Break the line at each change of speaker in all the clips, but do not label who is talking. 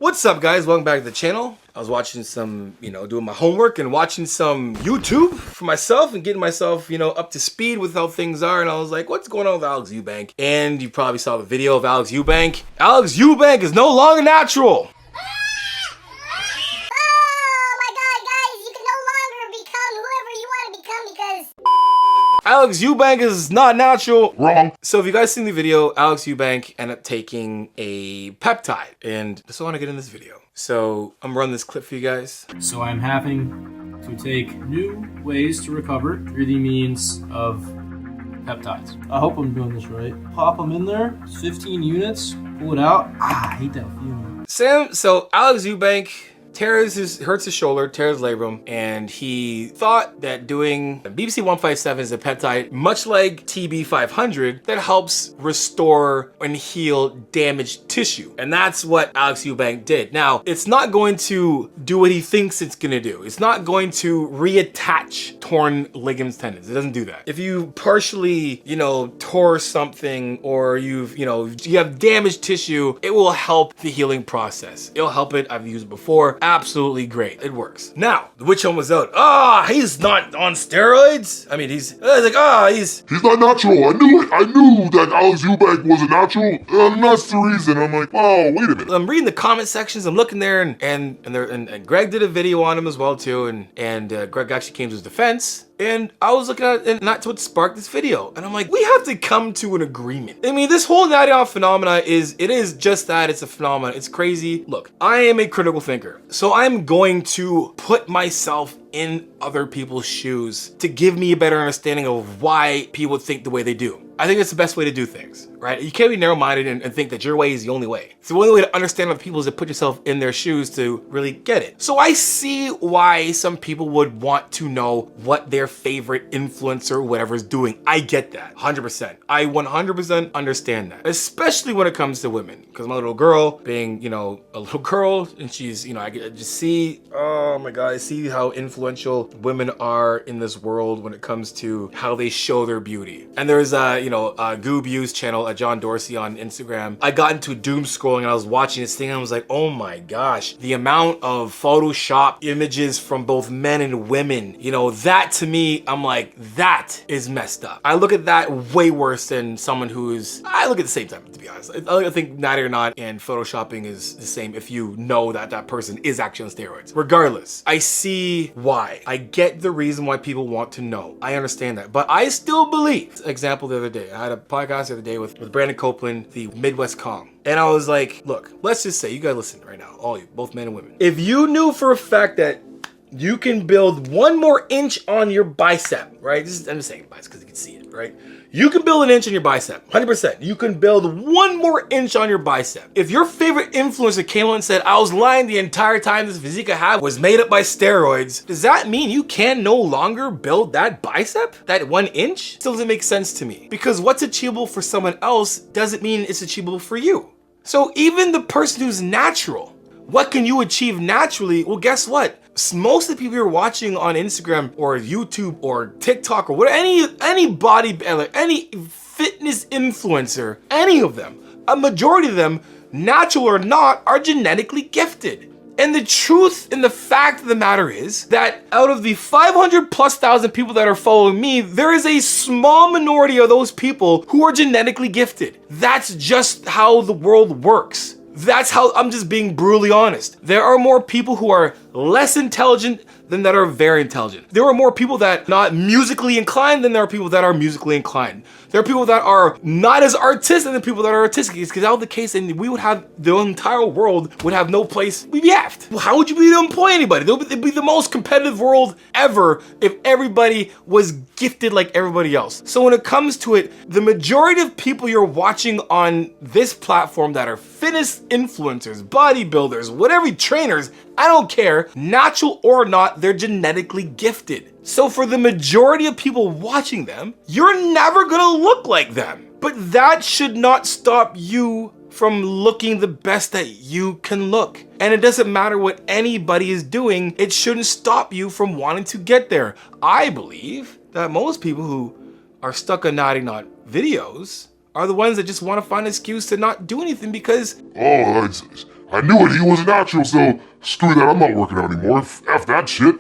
What's up, guys? Welcome back to the channel. I was watching some, doing my homework and watching some YouTube for myself and getting myself, up to speed with how things are. And I was like, what's going on with Alex Eubank? And you probably saw the video of Alex Eubank. Alex Eubank is no longer natural. Alex Eubank is not natural. Wrong. So if you guys seen the video, Alex Eubank ended up taking a peptide. And that's what I want to get in this video. So I'm running this clip for you guys.
So I'm having to take new ways to recover through the means of peptides. I hope I'm doing this right. Pop them in there, 15 units, pull it out. I hate that feeling.
So Alex Eubank hurts his shoulder, tears labrum, and he thought that doing BBC 157 is a peptide, much like TB 500, that helps restore and heal damaged tissue. And that's what Alex Eubank did. Now, it's not going to do what he thinks it's gonna do. It's not going to reattach torn ligaments, tendons. It doesn't do that. If you partially, tore something, or you have damaged tissue, it will help the healing process. It'll help it. I've used it before. Absolutely great. It works. Now, the witch hunt was out. He's not on steroids. I mean, he's
not natural. I knew it. I knew that Alex Eubank wasn't natural. And that's the reason. I'm like, oh, wait a minute.
I'm reading the comment sections. I'm looking there, and Greg did a video on him as well too. And Greg actually came to his defense. And I was looking at it, and that's what sparked this video. And I'm like, we have to come to an agreement. I mean, this whole NATTY OR NOT phenomena is just that. It's a phenomenon. It's crazy. Look, I am a critical thinker. So I'm going to put myself in other people's shoes to give me a better understanding of why people think the way they do. I think that's the best way to do things, right? You can't be narrow-minded and think that your way is the only way. It's the only way to understand other people is to put yourself in their shoes to really get it. So I see why some people would want to know what their favorite influencer or whatever is doing. I get that, 100%. I 100% understand that, especially when it comes to women. Because my little girl, being, a little girl, and she's, I just see, oh my God, I see how influential women are in this world when it comes to how they show their beauty. And there's Goobuse channel, John Dorsey on Instagram. I got into doom scrolling and I was watching this thing and I was like, oh my gosh, the amount of Photoshop images from both men and women, that to me, I'm like, that is messed up. I look at that way worse than someone I look at the same time, to be honest. I think NATTY OR NOT and Photoshopping is the same if you know that that person is actually on steroids. Regardless, I see why. I get the reason why people want to know. I understand that, but I still believe, example the other day, I had a podcast the other day with Brandon Copeland, the Midwest Kong. And I was like, look, let's just say, you guys listen right now, all you, both men and women. If you knew for a fact that you can build 1 more inch on your bicep, right? I'm just saying bicep because you can see it, right? You can build an inch on your bicep, 100%. You can build 1 more inch on your bicep. If your favorite influencer came on and said, I was lying the entire time this physique I have was made up by steroids, does that mean you can no longer build that bicep? That 1 inch? Still doesn't make sense to me. Because what's achievable for someone else doesn't mean it's achievable for you. So even the person who's natural, what can you achieve naturally? Well, guess what? Most of the people you're watching on Instagram or YouTube or TikTok or whatever, any bodybuilder, any fitness influencer, any of them, a majority of them, natural or not, are genetically gifted. And the truth and the fact of the matter is that out of the 500,000+ people that are following me, there is a small minority of those people who are genetically gifted. That's just how the world works. That's how, I'm just being brutally honest. There are more people who are less intelligent than that are very intelligent. There are more people that are not musically inclined than there are people that are musically inclined. There are people that are not as artistic than people that are artistic. Because that was the case, and we would have, the entire world would have no place. We'd be effed. Well, how would you be to employ anybody? It'd be the most competitive world ever if everybody was gifted like everybody else. So when it comes to it, the majority of people you're watching on this platform that are fitness influencers, bodybuilders, whatever, trainers, I don't care, natural or not, they're genetically gifted. So for the majority of people watching them, you're never gonna look like them. But that should not stop you from looking the best that you can look. And it doesn't matter what anybody is doing, it shouldn't stop you from wanting to get there. I believe that most people who are stuck on NATTY OR NOT videos are the ones that just want to find an excuse to not do anything because,
oh, I knew it, he wasn't natural, so screw that, I'm not working out anymore. F that shit.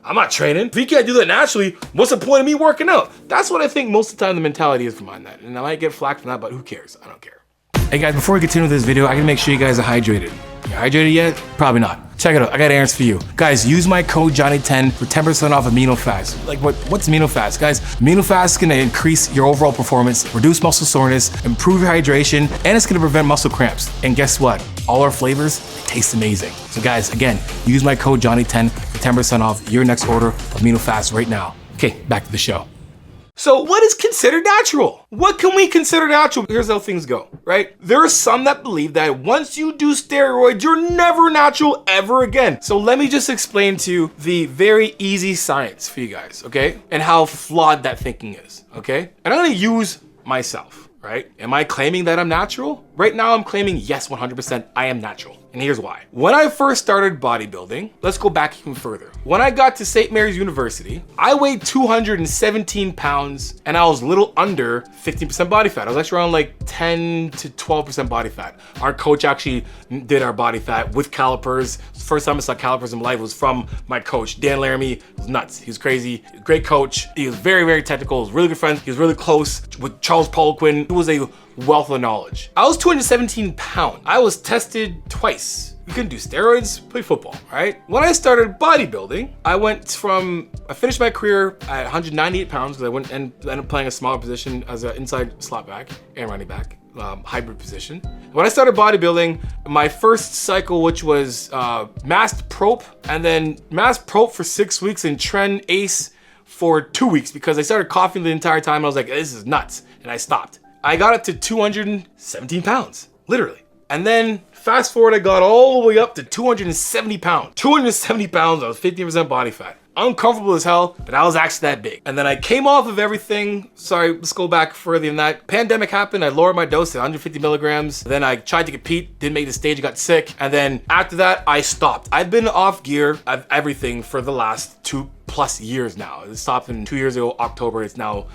I'm not training. If he can't do that naturally, what's the point of me working out? That's what I think most of the time the mentality is behind that. And I might get flack from that, but who cares? I don't care. Hey guys, before we continue with this video, I gotta make sure you guys are hydrated. You hydrated yet? Probably not. Check it out, I got errands for you. Guys, use my code Johnny10 for 10% off amino fast. Like what's amino fast? Guys, amino fast is gonna increase your overall performance, reduce muscle soreness, improve your hydration, and it's gonna prevent muscle cramps. And guess what? All our flavors taste amazing. So guys, again, use my code Johnny10 for 10% off your next order of amino fast right now. Okay, back to the show. So what is considered natural? What can we consider natural? Here's how things go, right? There are some that believe that once you do steroids, you're never natural ever again. So let me just explain to you the very easy science for you guys, okay? And how flawed that thinking is, okay? And I'm gonna use myself, right? Am I claiming that I'm natural? Right now I'm claiming yes, 100% I am natural. And here's why. When I first started bodybuilding, let's go back even further. When I got to St. Mary's University, I weighed 217 pounds and I was a little under 15% body fat. I was actually around like 10 to 12% body fat. Our coach actually did our body fat with calipers. First time I saw calipers in my life was from my coach, Dan Laramie. It was nuts. He was crazy. Great coach. He was very, very technical. He was really good friends. He was really close with Charles Poliquin. He was a wealth of knowledge. I was 217 pounds. I was tested twice. You couldn't do steroids, play football, right? When I started bodybuilding, I finished my career at 198 pounds because I went and ended up playing a smaller position as an inside slot back and running back, hybrid position. When I started bodybuilding, my first cycle, which was masked prop, and then masked prop for 6 weeks and tren ace for 2 weeks because I started coughing the entire time. I was like, this is nuts, and I stopped. I got up to 217 pounds, literally. And then fast forward, I got all the way up to 270 pounds. 270 pounds, I was 15% body fat. Uncomfortable as hell, but I was actually that big. And then I came off of everything. Sorry, let's go back further than that. Pandemic happened, I lowered my dose to 150 milligrams. Then I tried to compete, didn't make the stage, got sick. And then after that, I stopped. I've been off gear of everything for the last 2+ years now. It stopped in 2 years ago, October, it's now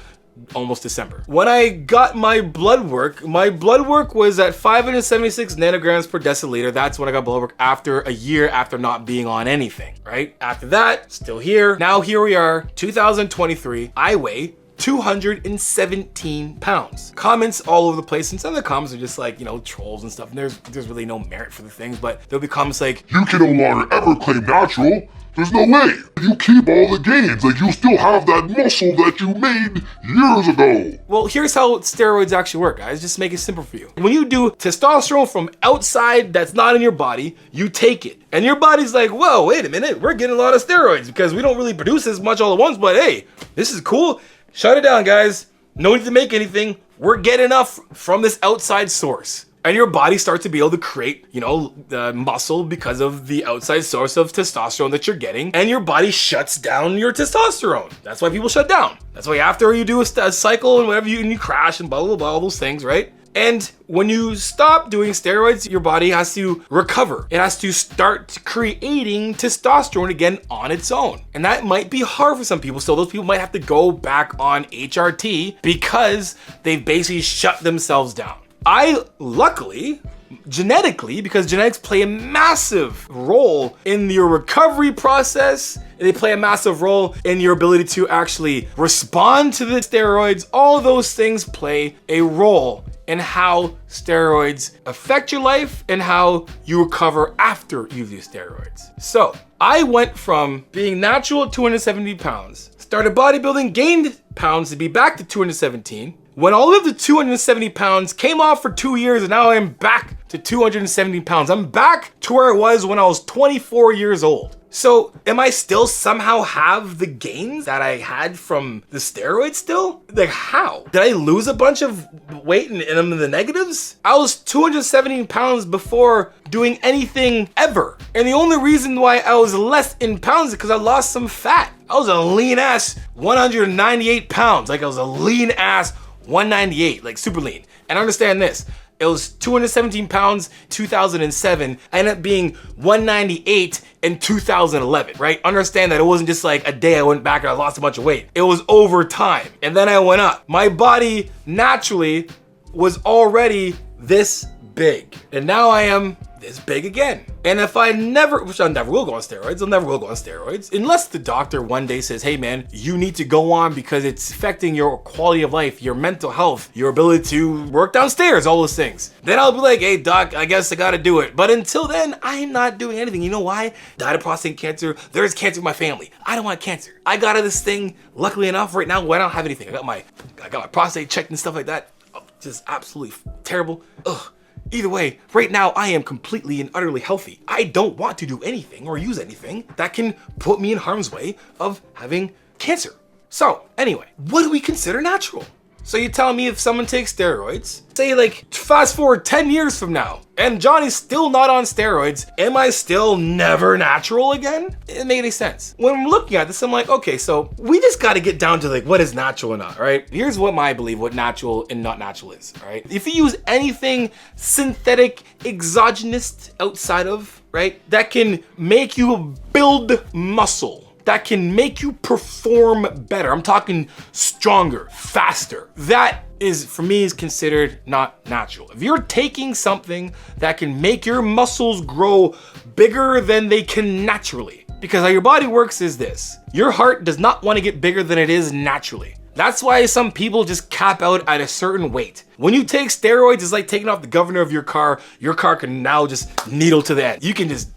almost December. When I got my blood work was at 576 nanograms per deciliter. That's when I got blood work after a year after not being on anything, right? After that, still here. Now here we are, 2023. I weigh 217 pounds. Comments all over the place, and some of the comments are just like, you know, trolls and stuff. And there's really no merit for the things, but there'll be comments like,
you can no longer ever claim natural. There's no way. You keep all the gains. Like, you still have that muscle that you made years ago.
Well, here's how steroids actually work, guys. Just make it simple for you. When you do testosterone from outside that's not in your body, you take it. And your body's like, whoa, wait a minute. We're getting a lot of steroids because we don't really produce as much all at once, but hey, this is cool. Shut it down, guys. No need to make anything. We're getting enough from this outside source. And your body starts to be able to create, you know, the muscle because of the outside source of testosterone that you're getting. And your body shuts down your testosterone. That's why people shut down. That's why after you do a cycle and whatever and you crash and blah, blah, blah, all those things, right? And when you stop doing steroids, your body has to recover. It has to start creating testosterone again on its own. And that might be hard for some people. So those people might have to go back on HRT because they've basically shut themselves down. I luckily, genetically, because genetics play a massive role in your recovery process, they play a massive role in your ability to actually respond to the steroids. All of those things play a role in how steroids affect your life and how you recover after you use steroids. So I went from being natural at 270 pounds, started bodybuilding, gained pounds to be back to 217, went all the way up to 270 pounds, came off for 2 years, and now I'm back to 270 pounds. I'm back to where I was when I was 24 years old. So am I still somehow have the gains that I had from the steroids still? Like how? Did I lose a bunch of weight and I'm in the negatives? I was 270 pounds before doing anything ever. And the only reason why I was less in pounds is because I lost some fat. I was a lean ass 198 pounds. Like I was a lean ass 198, like super lean. And understand this, it was 217 pounds 2007, I ended up being 198 in 2011, right? Understand that it wasn't just like a day I went back and I lost a bunch of weight. It was over time. And then I went up. My body naturally was already this big. And now I am this big again. And if I never, which I never will go on steroids, I'll never will go on steroids, unless the doctor one day says, hey man, you need to go on because it's affecting your quality of life, your mental health, your ability to work downstairs, all those things. Then I'll be like, hey doc, I guess I gotta do it. But until then, I'm not doing anything. You know why? Died of prostate cancer. There's cancer in my family. I don't want cancer. I got this thing, luckily enough, right now, where I don't have anything. I got my prostate checked and stuff like that. Oh, just absolutely terrible. Ugh. Either way, right now I am completely and utterly healthy. I don't want to do anything or use anything that can put me in harm's way of having cancer. So anyway, what do we consider natural? So you tell me if someone takes steroids, say like fast forward 10 years from now, and Johnny's still not on steroids, am I still never natural again? It doesn't make any sense. When I'm looking at this, I'm like, okay, so we just gotta get down to like what is natural or not, right? Here's what I believe what natural and not natural is, all right? If you use anything synthetic, exogenous outside of, right, that can make you build muscle, that can make you perform better. I'm talking stronger, faster. That is, for me, is considered not natural. If you're taking something that can make your muscles grow bigger than they can naturally, because how your body works is this. Your heart does not want to get bigger than it is naturally. That's why some people just cap out at a certain weight. When you take steroids, it's like taking off the governor of your car. Your car can now just needle to the end. You can just,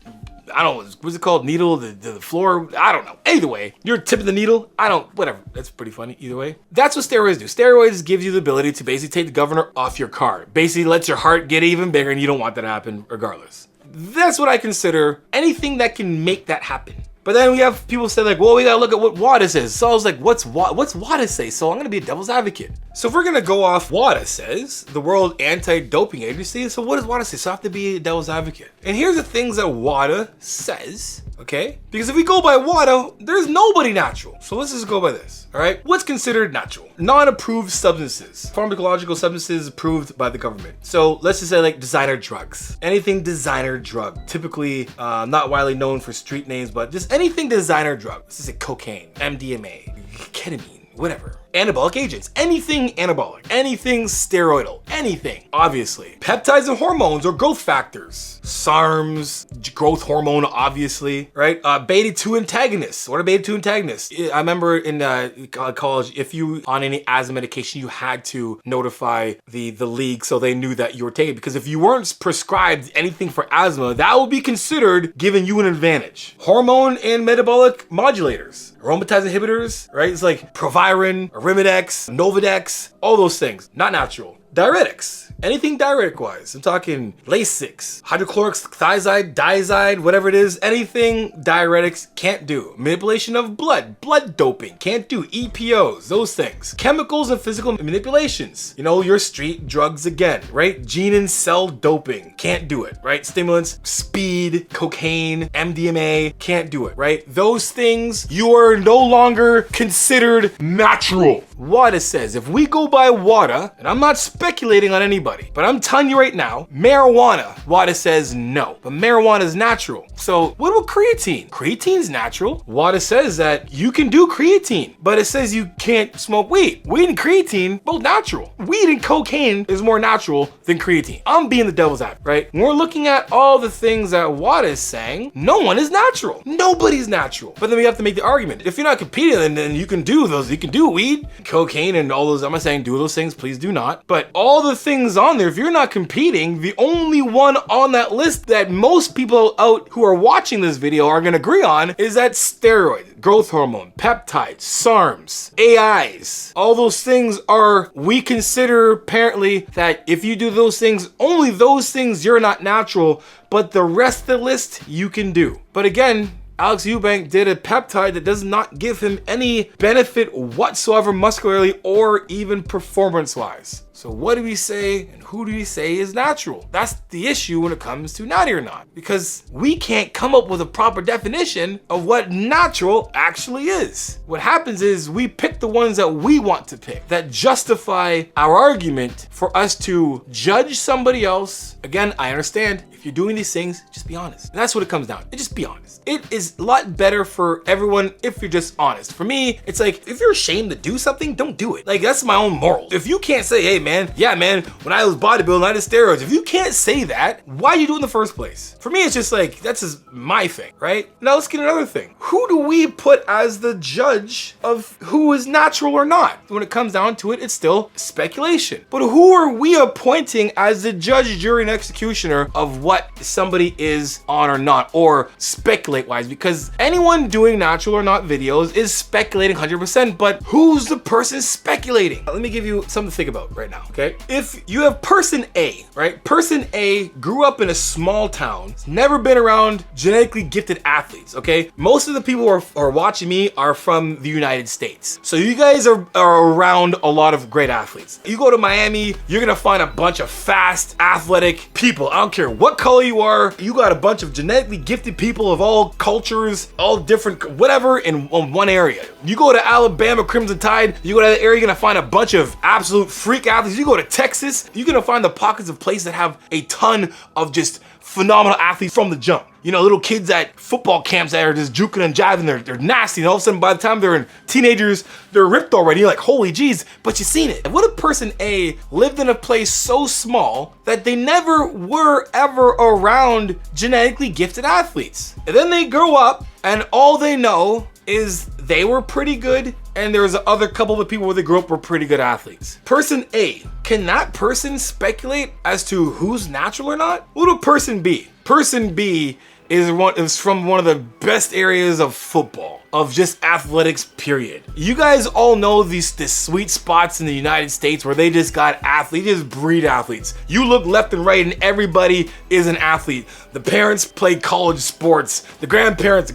I don't know, what's it called? Needle the floor? I don't know. Either way, you're tip of the needle. Whatever. That's pretty funny. Either way. That's what steroids do. Steroids gives you the ability to basically take the governor off your car. Basically lets your heart get even bigger and you don't want that to happen regardless. That's what I consider anything that can make that happen. But then we have people say like, well, we gotta look at what WADA says. So I was like, what's WADA say? So I'm gonna be a devil's advocate. So if we're gonna go off WADA says, the World Anti-Doping Agency, so what does WADA say? So I have to be a devil's advocate. And here's the things that WADA says, okay? Because if we go by WADA, there's nobody natural. So let's just go by this, all right? What's considered natural? Non-approved substances. Pharmacological substances approved by the government. So let's just say like designer drugs. Anything designer drug. Typically not widely known for street names, but just anything designer drug. This is cocaine, MDMA, ketamine, whatever. Anabolic agents, anything anabolic, anything steroidal, anything, obviously. Peptides and hormones or growth factors. SARMs, growth hormone, obviously, right? Beta-2 antagonists. What are beta-2 antagonists? I remember in college, if you on any asthma medication, you had to notify the league so they knew that you were taking it. Because if you weren't prescribed anything for asthma, that would be considered giving you an advantage. Hormone and metabolic modulators. Aromatase inhibitors, right? It's like Proviron, Arimidex, Novadex, all those things. Not natural. Diuretics. Anything diuretic-wise. I'm talking Lasix, hydrochloric thiazide, diazide, whatever it is. Anything diuretics can't do. Manipulation of blood doping, can't do. EPOs, those things. Chemicals and physical manipulations. You know, your street drugs again, right? Gene and cell doping, can't do it, right? Stimulants, speed, cocaine, MDMA, can't do it, right? Those things, you are no longer considered natural. WADA says, if we go by WADA, and I'm not speculating on anybody, but I'm telling you right now, marijuana, WADA says no, but marijuana is natural. So what about creatine? Creatine's natural. WADA says that you can do creatine, but it says you can't smoke weed. Weed and creatine, both natural. Weed and cocaine is more natural than creatine. I'm being the devil's advocate, right? When we're looking at all the things that WADA is saying, no one is natural. Nobody's natural. But then we have to make the argument. If you're not competing, then you can do those. You can do weed, cocaine, and all those. I'm not saying do those things, please do not. But all the things on there, if you're not competing, the only one on that list that most people out who are watching this video are gonna agree on is that steroid, growth hormone, peptides, SARMs, AIs. All those things are, we consider apparently that if you do those things, only those things you're not natural, but the rest of the list you can do. But again, Alex Eubank did a peptide that does not give him any benefit whatsoever muscularly or even performance-wise. So what do we say and who do we say is natural? That's the issue when it comes to natty or not, because we can't come up with a proper definition of what natural actually is. What happens is we pick the ones that we want to pick that justify our argument for us to judge somebody else. Again, I understand if you're doing these things, just be honest. And that's what it comes down to. Just be honest. It is a lot better for everyone if you're just honest. For me, it's like if you're ashamed to do something, don't do it. Like that's my own moral. If you can't say, hey, man, yeah, man, when I was bodybuilding, I did steroids. If you can't say that, why you do it in the first place? For me, it's just like, that's just my thing, right? Now let's get another thing. Who do we put as the judge of who is natural or not? When it comes down to it, it's still speculation. But who are we appointing as the judge, jury, and executioner of what somebody is on or not, or speculate wise? Because anyone doing natural or not videos is speculating 100%, but who's the person speculating? Let me give you something to think about right now, okay? If you have person A, right? Person A grew up in a small town, never been around genetically gifted athletes, okay? Most of the people who are watching me are from the United States. So you guys are around a lot of great athletes. You go to Miami, you're gonna find a bunch of fast, athletic people. I don't care what color you are, you got a bunch of genetically gifted people of all cultures, all different, whatever, in one area. You go to Alabama, Crimson Tide, you go to that area, you're gonna find a bunch of absolute freak athletes. You go to Texas, you're gonna find the pockets of places that have a ton of just phenomenal athletes from the jump. You know, little kids at football camps that are just juking and jiving, they're nasty, and all of a sudden by the time they're in teenagers, they're ripped already. You're like, holy geez, but you've seen it. What if person A lived in a place so small that they never were ever around genetically gifted athletes? And then they grow up and all they know is they were pretty good, and there was other couple of people where they grew up were pretty good athletes. Person A, can that person speculate as to who's natural or not? What about person B? Person B is from one of the best areas of football, of just athletics, period. You guys all know these sweet spots in the United States where they just got athletes, they just breed athletes. You look left and right and everybody is an athlete. The parents play college sports. The grandparents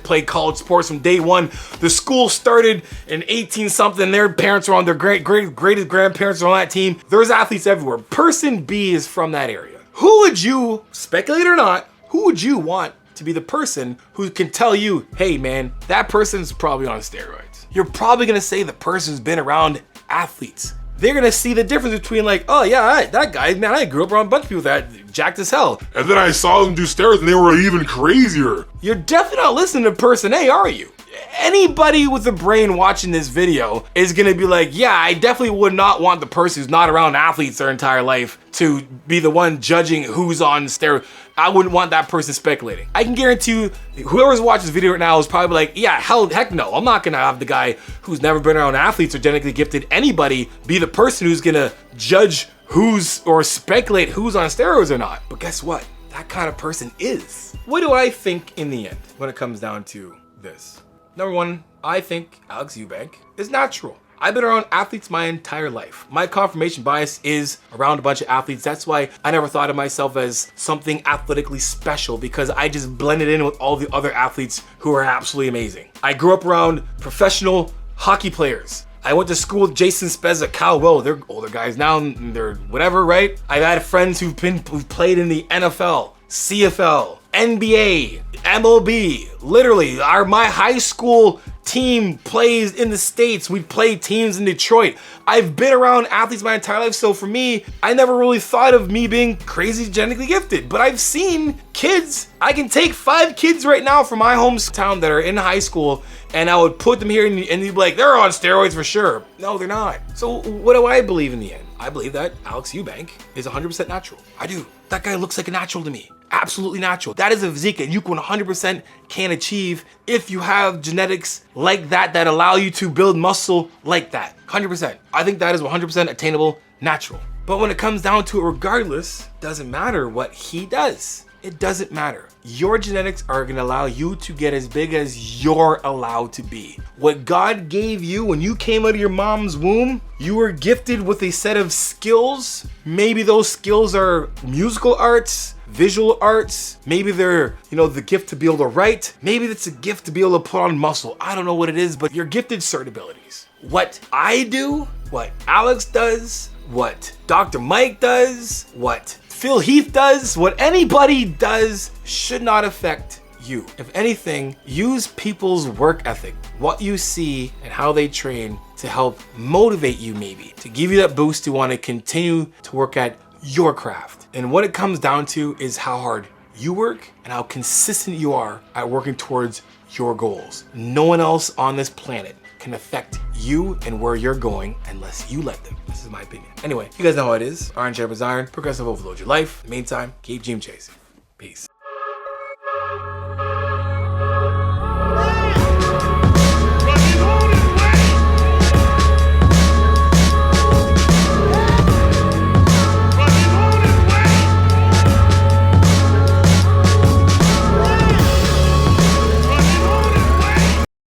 play college sports from day one. The school started in 18 something, their parents were on, their greatest grandparents are on that team. There's athletes everywhere. Person B is from that area. Who would you, speculate or not, who would you want to be the person who can tell you, hey man, that person's probably on steroids? You're probably gonna say the person's been around athletes. They're gonna see the difference between like, oh yeah, that guy, man, I grew up around a bunch of people that jacked as hell.
And then I saw them do steroids and they were even crazier.
You're definitely not listening to person A, are you? Anybody with a brain watching this video is gonna be like, yeah, I definitely would not want the person who's not around athletes their entire life to be the one judging who's on steroids. I wouldn't want that person speculating. I can guarantee you, whoever's watching this video right now is probably like, yeah, heck no. I'm not gonna have the guy who's never been around athletes or genetically gifted anybody be the person who's gonna judge who's or speculate who's on steroids or not. But guess what? That kind of person is. What do I think in the end when it comes down to this? Number one, I think Alex Eubank is natural. I've been around athletes my entire life. My confirmation bias is around a bunch of athletes. That's why I never thought of myself as something athletically special, because I just blended in with all the other athletes who are absolutely amazing. I grew up around professional hockey players. I went to school with Jason Spezza, Kyle Will. They're older guys now, and they're whatever, right? I've had friends who've played in the NFL, CFL, NBA, MLB. Literally, my high school team plays in the States. We play teams in Detroit. I've been around athletes my entire life, so for me, I never really thought of me being crazy genetically gifted, but I've seen kids. I can take 5 kids right now from my hometown that are in high school, and I would put them here and you'd be like, they're on steroids for sure. No, they're not. So what do I believe in the end? I believe that Alex Eubank is 100% natural. I do. That guy looks like a natural to me. Absolutely natural. That is a physique that you 100% can achieve if you have genetics like that allow you to build muscle like that. 100%. I think that is 100% attainable, natural. But when it comes down to it, regardless, doesn't matter what he does. It doesn't matter. Your genetics are gonna allow you to get as big as you're allowed to be. What God gave you when you came out of your mom's womb, you were gifted with a set of skills. Maybe those skills are musical arts, visual arts. Maybe they're, the gift to be able to write. Maybe it's a gift to be able to put on muscle. I don't know what it is, but you're gifted certain abilities. What I do, what Alex does, what Dr. Mike does, what Phil Heath does, what anybody does should not affect you. If anything, use people's work ethic, what you see and how they train to help motivate you, maybe to give you that boost to want to continue to work at your craft. And what it comes down to is how hard you work and how consistent you are at working towards your goals. No one else on this planet can affect you and where you're going unless you let them. This is my opinion. Anyway, you guys know how it is. Iron sharpens iron. Progressive overload your life. In the meantime, keep gym chasing. Peace.